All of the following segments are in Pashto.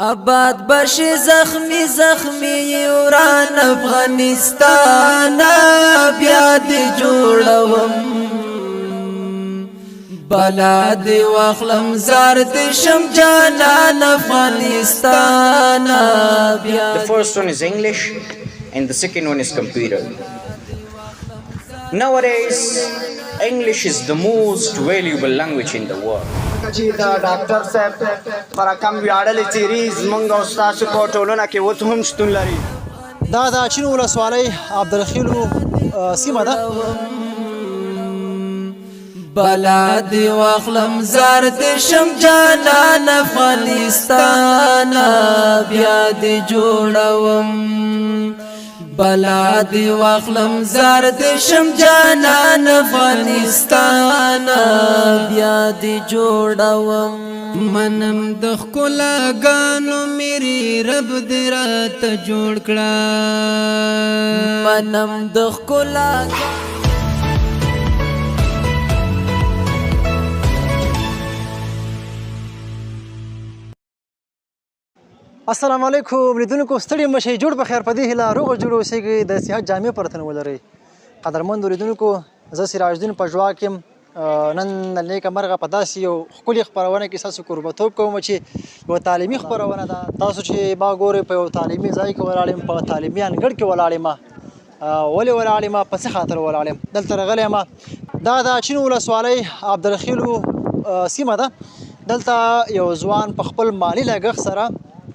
آباد بشي زخمی زخمی وران افغانستان بیا دی جوړوم بلا دی واخلم زار دی شم جانان افغانستان بیا. The first one is English and the second one is computer. Nowadays, English is the most valuable language in the world. چې دا ډاکټر صاحب پر کم ویاړلې څیرې زمونږ او ستاسو په ټولنه کې اوس هم شتون لري. دا د چین ولسوالۍ عبدالخیلو سیمه ده. بلا دی واخلم زار دی شم جانان افغانستان بیا دی جوړوم بلا دی واخلم زار دی شم جانان افغانستان بیا دی جوړوم منم د ښکلاګانو میری رب دی راته جوړ کړه منم د ښکلاګانو. السلام علیکم لیدونکو، ستړي مشئ، جوړ په خیر. په دې هیله روغ جوړ اوسئ، د صحت جامې پر تن ولرئ. قدرمندو لیدونکو، زه سراج الدین پژواک یم. نن نیکه مرغه په داسې یو ښکلې خپرونه کې ستاسو کوربتوب کوم چې یوه تعلیمي خپرونه ده. تاسو چې ما ګورئ په یو تعلیمي ځای کې ولاړ یم، په تعلیمي انګړ کې ولاړ یم. ولې ولاړ یم؟ په څه خاطر ولاړ یم؟ دلته راغلی یم. دا د چین ولسوالۍ عبدالخیلو سیمه ده. دلته یو ځوان په خپل مالي لګښت سره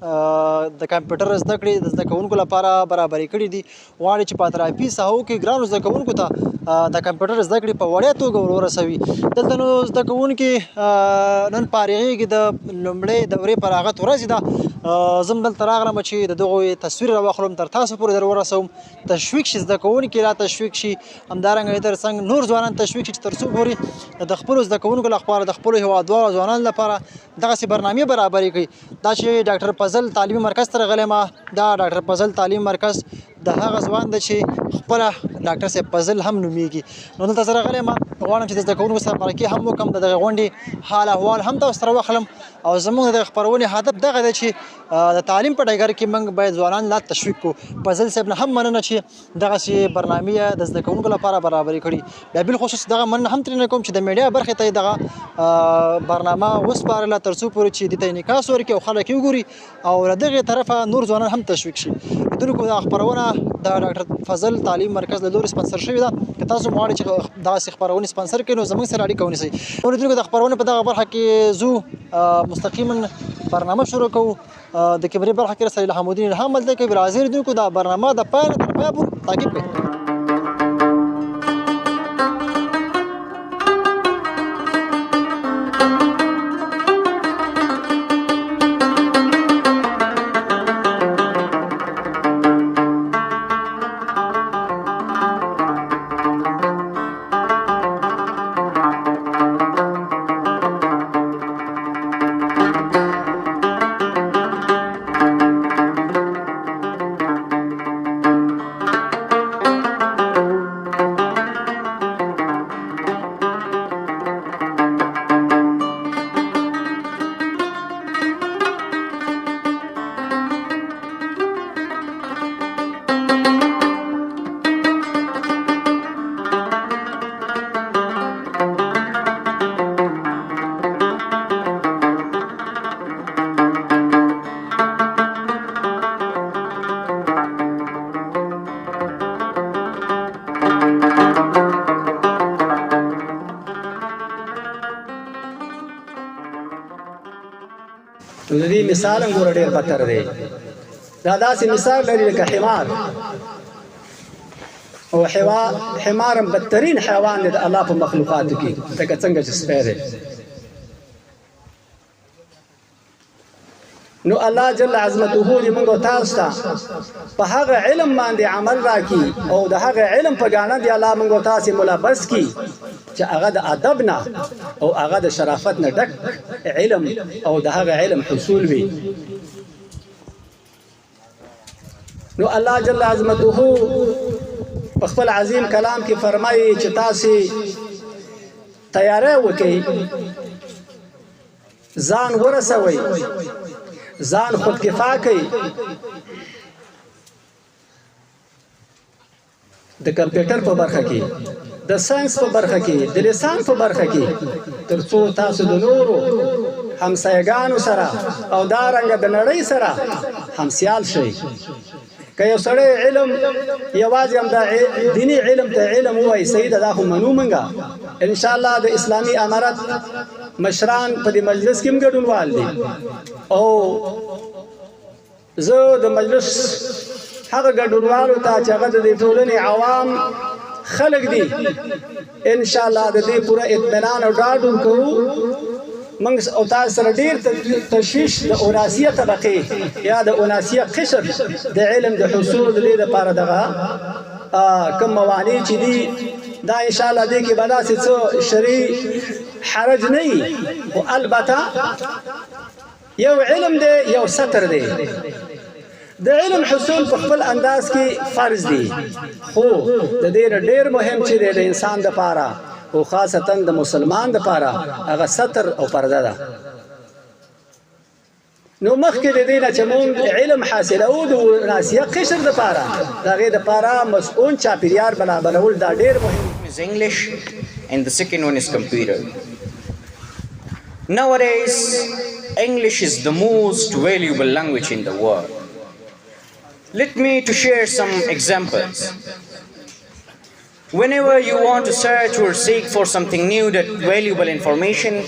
د کمپیوټر زده کړې د زده کوونکو لپاره برابرې کړي دي. غواړي چې په اطرافي ساحو کې ګرانو زده کوونکو ته د کمپیوټر زده کړې په وړیا توګه ورسوي. دلته نو زده کوونکي نن فارغېږي، د لومړۍ دورې فراغت ورځې ده. زه هم دلته راغلم چې د دغوی تصویر راواخلم، تر تاسو پورې در ورسوم، تشویق شي زده کوونکي، را تشویق شي، همدارنګه تر څنګ نور ځوانان تشویق شي چې تر څو پورې د خپلو زده کوونکو لپاره د خپلو هېوادوالو ځوانانو لپاره دغسې برنامې برابرې کړي. دا چې ډاکټر فضل تعلیمي مرکز ته راغلی یم. دا ډاکټر فضل تعلیمي مرکز د هغه ځوان ده چې خپله ډاکټر صاحب فضل هم نومیږي. نو دلته زه راغلی یم، غواړم چې د زده کوونکو سره مرکې هم وکړم، د دغې غونډې حال احوال هم تاسو سره واخلم. او زموږ د خپرونې هدف دغه دی چې د تعلیم په ډګر کې موږ باید ځوانان لا تشویق کړو. فضل صاحب نه هم مننه چې دغسې برنامې د زده کوونکو لپاره برابرې کړي. بیا بالخصوص دغه مننه هم ترېنه کوم چې د میډیا برخې ته یې دغه برنامه وسپارله، تر څو پورې چې دې ته انعکاس ورکړي او خلک یې وګوري او له دغې طرفه نور ځوانان هم تشویق شي. لیدونکو، دا خپرونه د ډاکټر فضل تعلیم مرکز له لوري سپانسر شوې ده. که تاسو غواړئ چې داسې خپرونې سپانسر کړئ نو زموږ سره اړیکه ونیسئ. لیدونکو، د خپرونې په دغه برخه کې ځو، مستقیما برنامه شروع کوو. د کیمرې برخه کې رسول حمودین الهام ملته کوي. راځئ لیدونکو، دا برنامه د پای نه تر پایه پورې تعقیب کړئ. نو د دې مثال هم ګوره ډېر خطر دی. دا داسې مثال لري لکه حمار، او حمار هم بدترین حیوان دی د الله په مخلوقاتو کې، لکه څنګه چې سپی دی. نو الله جل عظمته دې موږ او تاسو ته په هغه علم باندې عمل راکړي او د هغه علم په ګاڼه دی الله موږ او تاسو ملبس کړي چې هغه د ادب نه او هغه د شرافت نه ډک علم او د هغه علم حصول وي. نو الله جل عظمته په خپل عظیم کلام کې فرمایي چې تاسو تیاری وکړئ، ځان ورسوئ ځان خود کفا کوي د کمپیوټر په برخه کې د ساينس په برخه کې د لسان په برخه کې ترڅو تاسو د نورو همسایګانو سره او دارنګ د نړۍ سره همسیال شئ که یو سړی علم یوازې هم د دیني علم ته علم ووایي صحیح ده دا خو منو منګه انشاءالله د اسلامي امارت مشران په دې مجلس کې هم ګډونوال دي او زه د مجلس هغه ګډونوالو ته چې هغه د ټولنې عوام خلق دي انشاءالله د دې پوره اطمینان او ډاډ ورکوو موږ او تاسو سره ډېر تشویش د اوناسیه طبقې یا د اوناسیه قشر د علم د حصول د دې لپاره دغه کوم موانع چې دي دا انشاءالله دې کې به داسې څه شرعي حرج نه وي خو البته یو علم دی یو سطر دی د علم حصول په خپل انداز کې فرض دي خو د دې ډېر مهم چې د انسان لپاره او خاصتا د مسلمان لپاره هغه ستر او پرده ده نو مخکې د دې نه چې موږ علم حاصلو د ناسیه قشر لپاره د هغې لپاره مسؤل چاپېریال برابرول دا ډېر مهم is English and the second one is computer. Nowadays, English is the most valuable language in the world. Let me to share some examples. Whenever you want to search or seek for something new, that valuable information,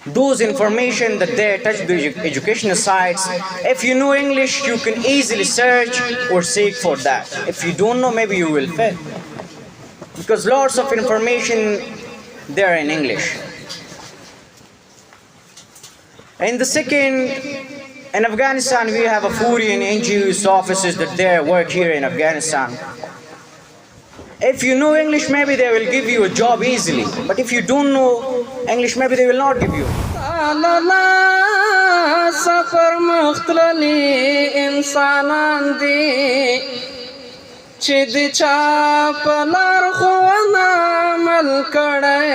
those information that they touch the educational sites, if you know English, you can easily search or seek for that. If you don't know, maybe you will fail. Because lots of information they are in English. And the second, in Afghanistan, we have a 40 NGOs offices that they work here in Afghanistan. If you know English, maybe they will give you a job easily. But if you don't know English, maybe they will not give you. سفر مختللی انسانان دی چې د چا په لارښوونه عمل کړی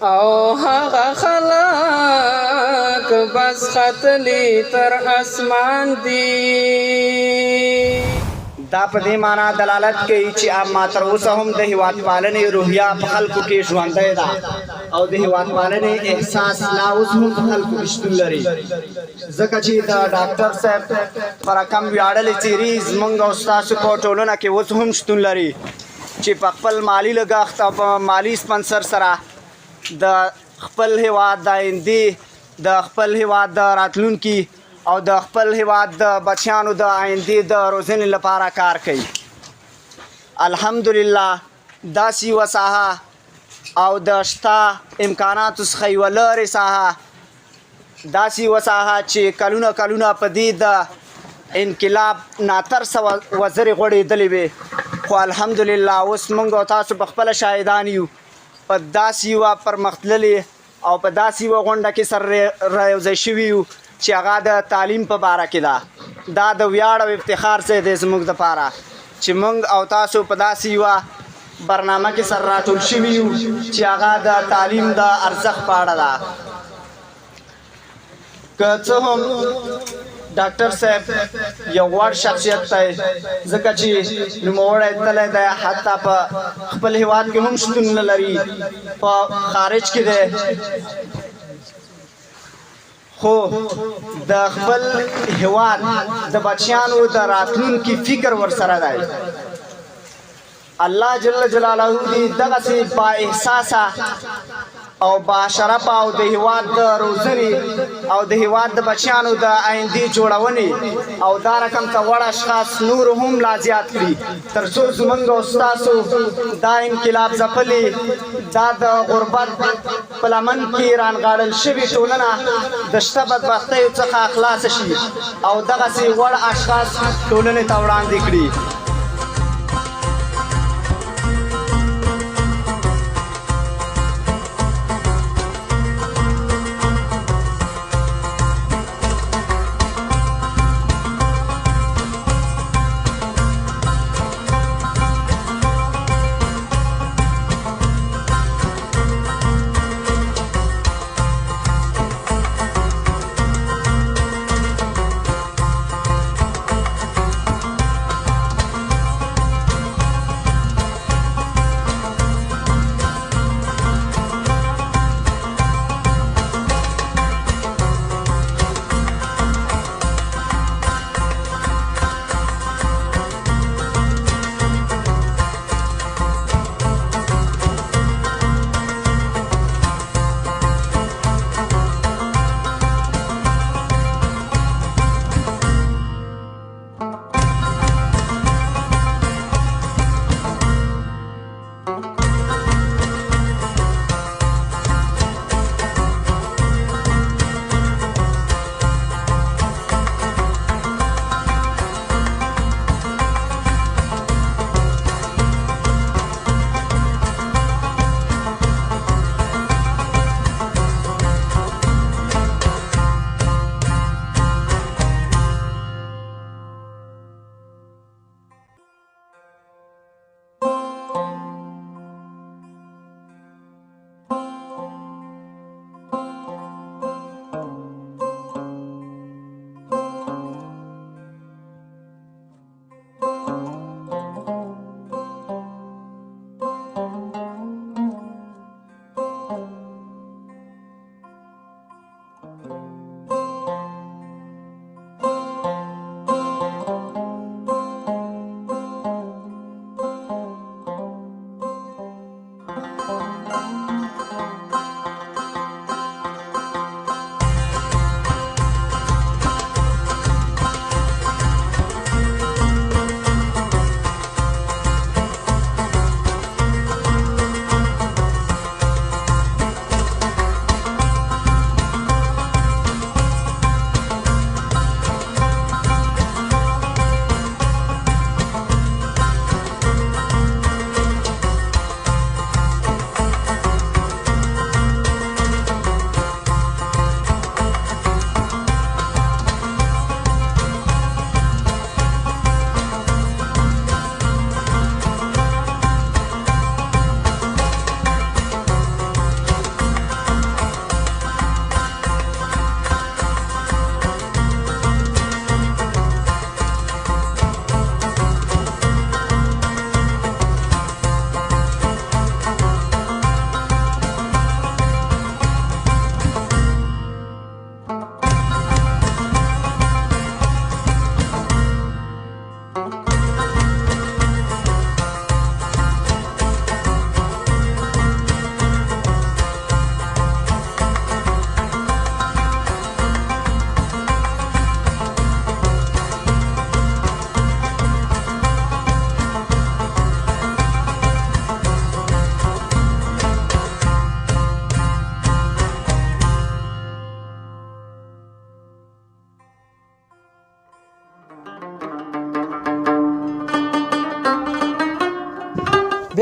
او هغه خلک بس ختلی تر اسمان دی دا په دې معنا دلالت کوي چې اما تر اوسه هم د هیواد پالنې روحیه په خلکو کې ژوندۍ ده او د هیواد پالنې احساس لا اوس هم په خلکو کې شتون لري ځکه چې د ډاکټر صاحب په رقم ویاړلې څیرې زموږ او ستاسو په ټولنه کې اوس هم شتون لري چې په خپل مالي لګښت او په مالي سپنسر سره د خپل هیواد د آیندې د خپل هیواد د راتلونکي او د خپل هیواد د بچیانو د آیندې د روزنې لپاره کار کوي الحمدلله داسې یوه ساحه او د شته امکاناتو څخه یوه لرې ساحه داسې یوه ساحه چې کلونه کلونه په دې د انقلاب ناترسه وزرې غوړېدلې وې خو الحمدلله اوس موږ او تاسو په خپله شاهدان یو په داسې یوه پرمختللې او په داسې یوه غونډه کې سره رایوځای شوي یو چې هغه د تعلیم په باره کې ده دا د ویاړ او افتخار ځای دی زموږ دپاره چې موږ او تاسو په داسې یوه برنامه کې سره راټول شوي یو چې هغه د تعلیم د ارزښت په اړه ده که څه هم ډاکټر صاحب یو غوړ شخصیت دی ځکه چې نوموړی تللی دی حتی په خپل هیواد کې هم شتون نه لري په خارج کې دی خو د خپل هیواد د بچیانو د راتلونکي فکر ورسره دی الله جل جلاله دې دغسې با احساسه او با شرفه او د هیواد د روزنې او د هیواد د بچیانو د آیندې جوړونې او دا رقم ته وړ اشخاص نور هم لا زیات کړي تر څو زموږ او ستاسو دا انقلاب ځپلې دا د غربت په لمن کې رانغاړل شوې ټولنه د شته بدبختیو څخه خلاصه شي او دغسې وړ اشخاص ټولنې ته وړاندې کړي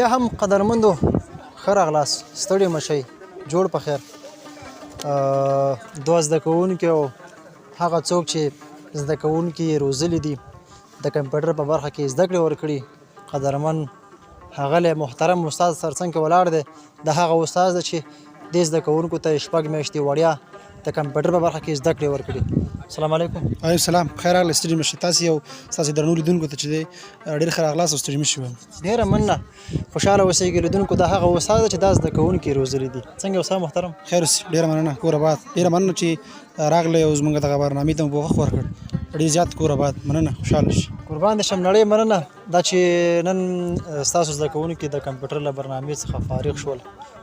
بیا هم قدرمندو ښه راغلاست، ستړي مه شئ، جوړ په خیر. دوه زده کوونکي او هغه څوک چې زده کوونکي یې روزلي دي د کمپیوټر په برخه کې زده کړې ورکړي، قدرمن ښاغلی محترم استاد سرڅنګ کې ولاړ دی، د هغه استاد دی چې دې زده کوونکو ته 6 میاشتې وړیا د کمپیوټر په برخه کې زده کړې ورکړي. السلام علیکم. وعلیکم السلام. خیر راغلی ستړي مه شئ. تاسې او ستاسې درنو لیدونکو ته چې دی ډېر ښه راغلاست او ستړي مه شئ. ډېره مننه، خوشحاله اوسئ لیدونکو. دا هغه استاد دی چې دا زده کوونکي روزلي دي. څنګه استاد محترم؟ خیر اوسې، ډېره مننه، کور آباد. ډېره مننه چې راغلی او زموږ دغه برنامې ته مو پوښښ ورکړ. ډېر زیات کور آباد. مننه، خوشحاله شئ. قربان دې شم. نړۍ مننه دا چې نن ستاسو زده کوونکي د کمپیوټر له برنامې څخه فارغ شول.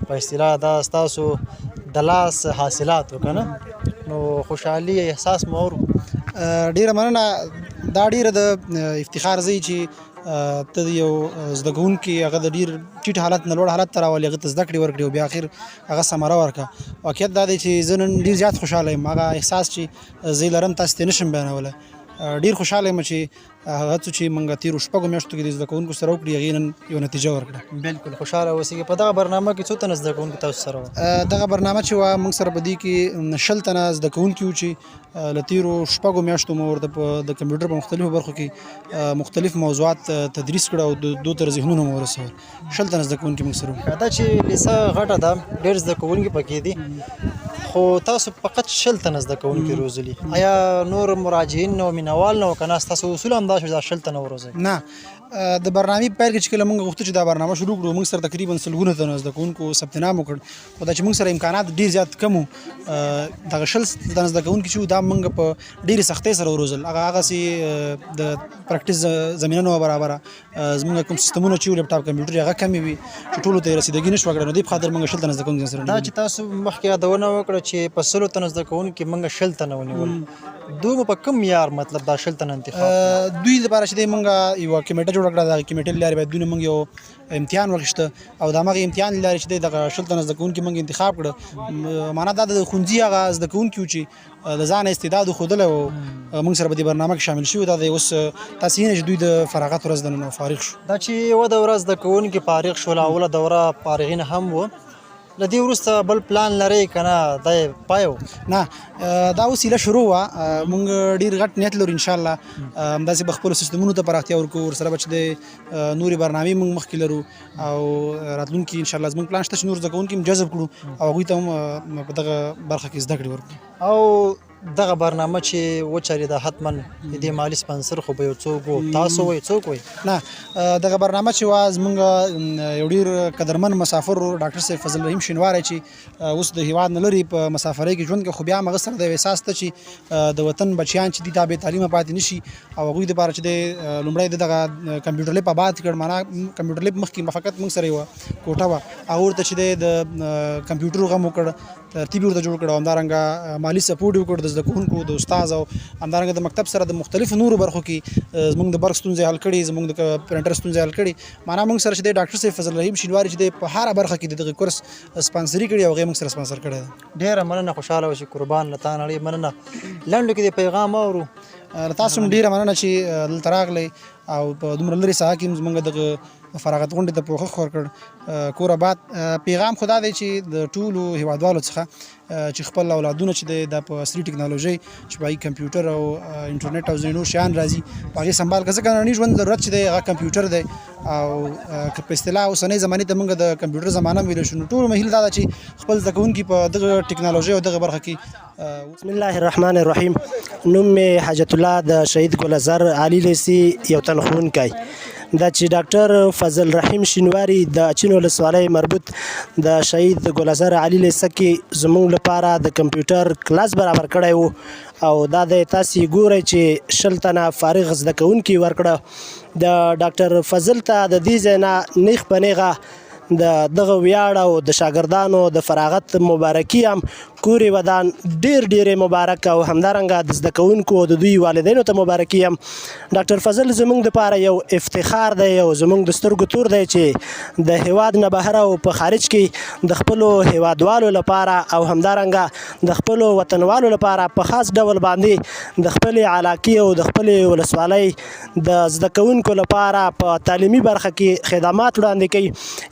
په اصطلاح دا ستاسو د لاس حاصلات و که نه، نو خوشحالي احساس مو اورو. ډېره مننه. دا ډېره د افتخار ځای چې ته د یو زده کوونکي هغه د ډېر ټیټ حالت نه لوړ حالت ته راولي، هغه ته زده کړې ورکړي او بیا اخر هغه ثمره ورکړه. واقعیت دا دی چې زه نن ډېر زیات خوشحاله یم. هغه احساس چې زه لرم تاسو ته نشم بیانولی. ډېر خوشحاله یم چې هغه څه چې موږ تېرو 6 میاشتو کې د زده کوونکو سره وکړي هغې نن یوه نتیجه ورکړه. بلکل خوشحاله اوسئ. په دغه برنامه کې څو تنه زده کوونکي تاسو سره وه؟ دغه برنامه چې وه موږ سره په دې کې 60 تنه زده کوونکي وو چې له تېرو 6 میاشتو مو ورته د کمپیوټر په مختلفو برخو کې مختلف موضوعات تدریس کړه او دوی تر ذهنونو مو ورسول. 60 تنه زده کوونکي موږ سره وو. دا چې لیسه غټه ده، ډېر زده کوونکي پکې دي، خو تاسو فقط 60 تنه زده کوونکي روزلي. آیا نور مراجعین نه او مینوال نه و که نه ستاسو اصول هم دا شو چې دا 60 تنه وروزئ؟ نه، د برنامې په پیل کې چې کله موږ غوښتو چې دا برنامه شروع کړو، موږ سره تقریبا 100 تنه زده کوونکو ثبت نام وکړ. خو دا چې موږ سره امکانات ډېر زیات کم وو، دغه 60 تنه زده کوونکي چې وو دا موږ په ډېرې سختۍ سره وروزل. هغسې د پریکټس زمینه نه وه برابره. زموږ کوم سیستمونه چې وو لیپټاپ کمپیوټر هغه کمې وي چې ټولو ته یې رسیدګي نه شوه کړی. نو دې په خاطر موږ 60 تنه زده کوونکي سره دا چې تاسو مخکې یادونه وکړه چې په 100 تنه زده کوونکي موږ 60 تنه ونیول، دوی مو په کوم معیار مطلب دا 60 تنه انتخاب؟ دوی لپاره چې دی موږ یوه کمیټه جوړه کړه. دغه کمیټې له لارې باید دوی نه موږ یو امتحان واخیسته او د همغې امتحان له لارې چې دی دغه 60 تنه زده کوونکي موږ انتخاب کړه. معنا دا د ښوونځي هغه زده کوونکي وو چې د ځانه استعداد ښودلی او موږ سره په دې برنامه کې شامل شوي. دا دی اوس تاسې وینئ چې دوی د فراغت ورځ د نن فارغ شو. دا چې یوه دوره زده کوونکي فارغ شول، اوله دوره فارغین هم وو، له دې وروسته بل پلان لرئ که نه دا یې پای و؟ نه، دا اوس هیله شروع وه. موږ ډېر غټ نیت لرو انشاءالله همداسې به خپلو سیستمونو ته پراختیا ورکوو. ورسره به چې دی نورې برنامې موږ مخکې لرو او راتلونکي انشاءالله زموږ پلان شته چې نور زده کوونکي هم جذب کړو او هغوی ته هم په دغه برخه کې زده کړې ورکړو. او دغه برنامه چې وچارېده حتما د دې مالي سپانسر خو به یو څوک و، تاسو وئ څوک وئ؟ نه، دغه برنامه چې وه زموږ یو ډېر قدرمن مسافر ډاکټر صاحب فضل رحیم شینواری چې اوس د هېواد نه لرې په مسافرۍ کې ژوند کوي، خو بیا هم هغه سره د یو احساس ته چې د وطن بچیان چې دي دا بې تعلیمه پاتې نه شي او هغوی دپاره چې دی لومړی د دغه کمپیوټر لیب آباد کړ. معنا کمپیوټر لیب مخکې فقط موږ سره یوه کوټه وه، هغه ورته چې دی د کمپیوټر غم وکړ، ترتیب ورته جوړ کړ او همدارنګه مالي سپورټ یې وکړ د زده کوونکو د استاد او همدارنګه د مکتب سره د مختلفو نورو برخو کې زموږ د برق ستونزې حل کړي، زموږ د پرنټر ستونزې حل کړي. معنا موږ سره چې دی ډاکټر صاحب فضل رحیم شینواری چې دی په هره برخه کې د دغه کورس سپانسري کړي او هغې موږ سره سپانسر کړی ده. ډېره مننه، خوشحاله اوسئ. قربان له تا نړۍ مننه. لنډو کې د پیغام اورو. تاسو هم ډېره مننه چې دلته راغلی او په دومره لرې ساحه کې زموږ دغه فراغت غونډې ته پوښښ ورکړ. کور آباد. پیغام خو دا دی چې د ټولو هېوادوالو څخه چې خپل اولادونه چې دی دا په عصري ټکنالوژۍ چې په هغې کمپیوټر او انټرنیټ او ځینې نور شیان راځي په هغې سنبال کړه. ځکه ننني ژوند ضرورت چې دی هغه کمپیوټر دی او که په اصطلاح اوسنۍ زمانې ته موږ د کمپیوټر زمانه هم ویلی شو. نو ټولو مهیل دا ده چې خپل زده کوونکي په دغه ټکنالوژۍ او دغه برخه کې. بسم الله الرحمن الرحیم. نوم مې حاجت الله د شهید ګلزار علي لیسي یو تن ښوونکی. دا چې ډاکټر فضل رحیم شینواری د اچین ولسوالۍ مربوط د شهید ګلزار علي لیسه کې زموږ لپاره د کمپیوټر کلاس برابر کړی و او دا د تاسې ګورئ چې 60 تنه فارغ زده کوونکي ورکړه. د ډاکټر فضل ته د دې ځای نه نیغ په نیغه د دغه ویاړ او د شاګردانو د فراغت مبارکي هم کورې ودان ډېرې مبارک او همدارنګه د زده کوونکو او د دوی والدینو ته مبارکي هم. ډاکټر فضل زموږ دپاره یو افتخار دی او زموږ د سترګو تور دی چې د هیواد نه بهر او په خارج کې د خپلو هیوادوالو لپاره او همدارنګه د خپلو وطنوالو لپاره په خاص ډول باندې د خپلې علاقې او د خپلې ولسوالۍ د زده کوونکو لپاره په تعلیمي برخه کې خدمات وړاندې کوي.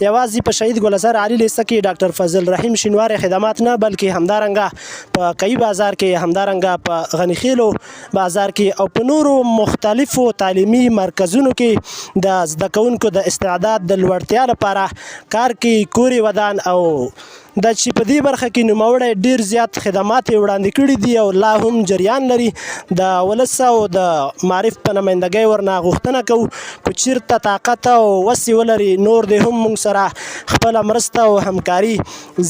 یوازې په شهید ګلزار علي لیسه کې ډاکټر فضل رحیم شینواری خدمات نه بلکې همدارنګه په قوي بازار کې همدارنګه په غني خیلو بازار کې او په نورو مختلفو تعلیمي مرکزونو کې د زده کوونکو د استعداد د لوړتیا لپاره کار کوي. کورې ودان او دا چې په دې برخه کې نوموړی ډېر زیات خدمات یې وړاندې کړي دي او لا هم جریان لري. د ولس او د معرف په نمایندګۍ ورنه غوښتنه کوو که چېرته طاقت او وسې ولري نور دې هم موږ سره خپله مرسته او همکاري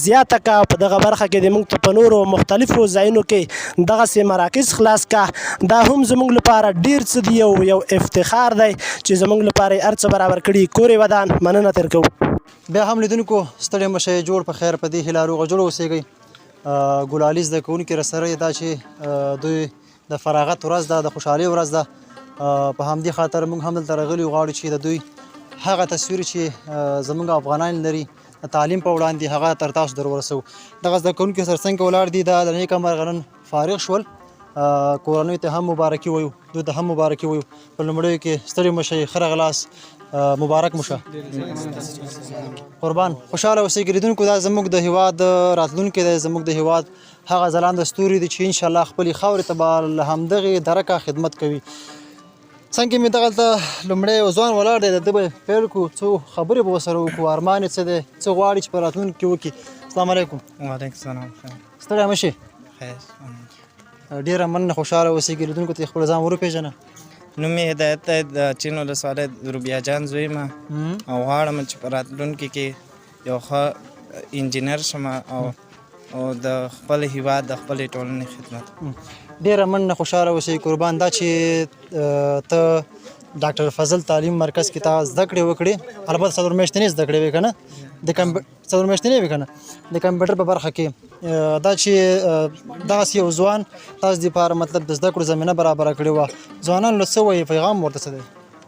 زیاته کړه. په دغه برخه کې دې موږ ته په نورو مختلفو ځایونو کې دغسې مراکز خلاص کړه. دا هم زموږ لپاره ډېر څه دي او یو افتخار دی چې زموږ لپاره یې هر څه برابر کړي. کورې ودان مننه تر کوو. بیا هم لیدونکو ستړي مشئ جوړ په خیر په دې هیله روغه جوړه اوسېږئ. ګلالي زده کوونکي راسره دا چې دوی د فراغت ورځ ده د خوشحالۍ ورځ ده. په همدې خاطر موږ هم دلته راغلي غواړو چې د دوی هغه تصویر چې زموږ افغانان لري د تعلیم په وړاندې هغه تر تاسو در ورسوو. دغه زده کوونکي سره څنګه ولاړ دي دا د نیکه مرغه نن فارغ شول. کورنیو ته هم مبارکي وایو دوی ته هم مبارکي وایو. په لومړیو کې ستړي مشئ ښه راغلاست مبارک مو شه. قربان خوشحاله اوسئ لیدونکو. دا زموږ د هیواد راتلونکی دی زموږ د هیواد هغه ځلانده ستوري دي چې انشاءالله خپلې خاورې ته به له همدغې درکه خدمت کوي. څنګه مې دغلته لومړی یو ځوان ولاړ دی د ده به پیل کړو څو خبرې به ورسره وکړو ارمان یې څه دی څه غواړي چې په راتلونکي کې وکړي. السلام علیکم. وعلیکم السلام. ستړی مه شئ. خیر. ډېره مننه خوشحاله اوسئ لیدونکو ته خپل ځان وروپېژنه. نوم مې هدایت دی د چین ولسوالۍ د روبیا جان زوی یم او غواړم چې په راتلونکي کې یو ښه انجینر شم او د خپل هیواد د خپلې ټولنې خدمت. ډېره مننه خوشحاله اوسئ قربان. دا چې ته ډاکټر فضل تعلیم مرکز کې تا زده کړې وکړې البته څلور میاشتنۍ زده کړې وې که نه څلور میاشتنۍ وې که نه د کمپیوټر په برخه کې دا چې دغسې یو ځوان تاسو دپاره مطلب د زده کړو زمینه برابره کړې وه ځوانانو له څه وایي پیغام ورته څه دی؟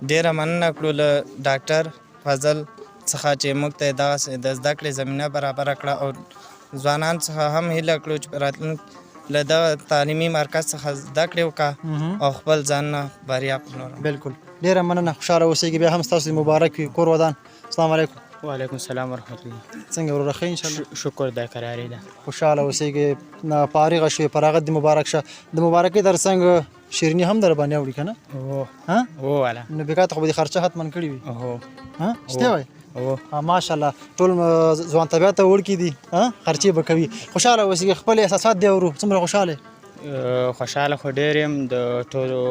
ډېره مننه کړو له ډاکټر فضل څخه چې موږ ته دغسې د زده کړې زمینه برابره کړه او ځوانان څخه هم هیله کړو چې په راتلونکي له دغه تعلیمي مرکز څخه زده کړې وکړه او خپل ځان نه بریا پلورم. بلکل ډېره مننه خوشحاله اوسئ. بیا هم ستاسو مبارک وي کور ودان. السلام علیکم. وعلیکم السلام ورحمت الله. څنګه وروره ښه انشاءالله؟ شکر دا کراري ده. خوشحاله اوسئ. فارغه شوې فراغت دې مبارک شه. د مبارکۍ در څنګ شیریني هم در باندې اوړي که نه؟ هو والا نو بېګا ته خو به دې خرچه حتما کړې وي. رښتیا وایي؟ ماشاءالله ټول ځوان طبیعت ته وړکي دي خرچې به کوي. خوشحاله اوسئ. خپل احساسات دې اورو څومره خوشحاله خوشحاله خو ډېر یم د ټولو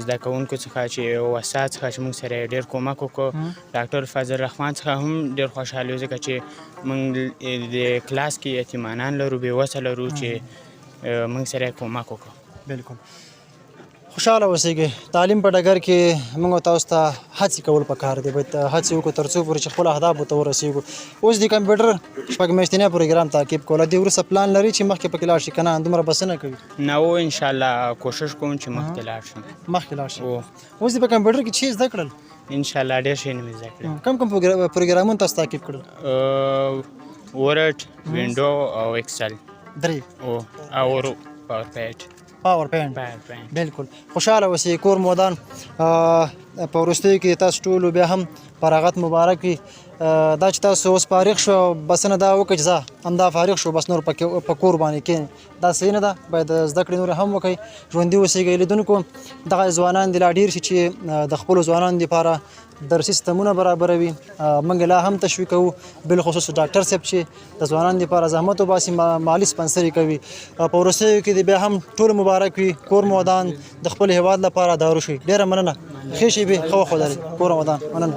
زده کوونکو څخه چې وسات څخه چې موږ سره ډېر کومک وکړو. ډاکټر فضل رحمان څخه هم ډېر خوشحاله یو ځکه چې موږ د کلاس کې یتیمانان لرو بې وسه لرو چې موږ سره کومک وکړو. بلکل خوشحاله اوسئ. تعلیم په ډګر کې موږ تاسو ته هڅې کول پکار دي باید هڅې وکړو تر څو پورې چې خپلو اهدافو ته ورسېږو. اوس د کمپیوټر شپږ میاشتنی پروګرام تعقیب کوله دې وروسته پلان لري چې مخکې پکې لاړ شي که نه دومره بس نه کوي؟ نه و انشاءالله کوشش کوم چې مخکې لاړ شم. مخکې لاړ شي. اوس دې په کمپیوټر کې څه زده کړل؟ انشاءالله ډېر شیان مې زده کړل. کوم کوم پروګرامونه تاسو تعقیب کړل؟ ورډ وینډو او ایکسل درې او پاور پوینټ. بلکل خوشحاله اوسئ. کور مو ودان. په وروستیو کې تاسو ټولو بیا هم فراغت مبارک وي. دا چې تاسو اوس فارغ شو بسنه دا وکړئ چې زه همدا فارغ شو بس نور په کور باندې کښېنئ دا صحیح نه ده. باید زده کړې نورې هم وکړئ. ژوندي اوسئ. لیدونکو دغه ځوانان دې لا ډېر شي چې د خپلو ځوانانو دپاره درسي سیستمونه برابروي. موږ لا هم تشویقوو بالخصوص ډاکټر صاحب چې د ځوانانو دپاره زحمت وباسي مالي سپانسري کوي. په وروستیو کې دې بیا هم ټول مبارک وي. کور مو ودان د خپل هیواد لپاره دارو شي. ډېره مننه. ښې شېبې ښه وخت ولرئ. کور مو ودان. مننه.